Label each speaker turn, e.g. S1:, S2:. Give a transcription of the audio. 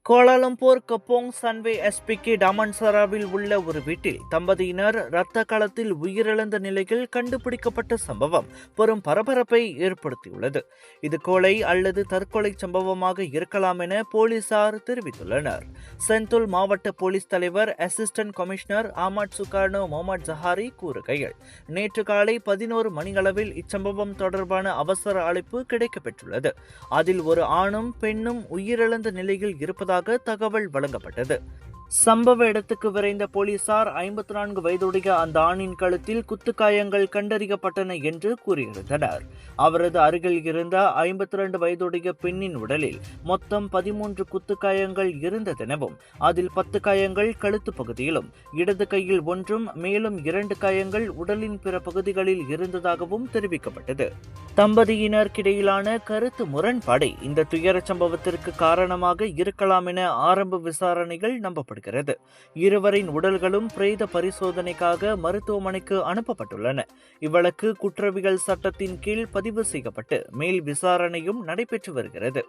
S1: Kuala Lumpur Kampung Sunway SPK டாமன்சராவில் உள்ள ஒரு வீட்டில் தம்பதியினர் இரத்த களத்தில் உயிரிழந்த நிலையில் கண்டுபிடிக்கப்பட்ட சம்பவம் பெரும் பரபரப்பை ஏற்படுத்தியுள்ளது. இது கொலை அல்லது தற்கொலை சம்பவமாக இருக்கலாம் என போலீசார் தெரிவித்துள்ளனர். செந்துல் மாவட்ட போலீஸ் தலைவர் assistant commissioner Ahmad Sukarno Mohamed Zahari கூறுகையில், நேற்று காலை 11 மணியளவில் இச்சம்பவம் தொடர்பான அவசர அழைப்பு கிடைக்கப்பெற்றுள்ளது. அதில் ஒரு ஆணும் பெண்ணும் உயிரிழந்த நிலையில் இருப்பதாக தகவல் வழங்கப்பட்டது. சம்பவ இடத்துக்கு விரைந்த போலீசார் 54 வயதுடைய அந்த ஆணின் கழுத்தில் குத்துக்காயங்கள் கண்டறியப்பட்டன என்று கூறியிருந்தனர். அவரது அருகில் இருந்த 52 வயதுடைய பெண்ணின் உடலில் மொத்தம் 13 குத்துக்காயங்கள் இருந்ததெனவும், அதில் 10 காயங்கள் கழுத்து பகுதியிலும், இடது கையில் ஒன்றும், மேலும் 2 காயங்கள் உடலின் பிற பகுதிகளில் இருந்ததாகவும் தெரிவிக்கப்பட்டது. தம்பதியினருக்கிடையிலான கருத்து முரண்பாடே இந்த துயர சம்பவத்திற்கு காரணமாக இருக்கலாம் என ஆரம்ப விசாரணைகள் நம்பப்படுகிறது. இருவரின் உடல்களும் பிரேத பரிசோதனைக்காக மருத்துவமனைக்கு அனுப்பப்பட்டுள்ளன. இவ்வழக்கு குற்றவியல் சட்டத்தின் கீழ் பதிவு செய்யப்பட்டு மேல் விசாரணையும் நடைபெற்று வருகிறது.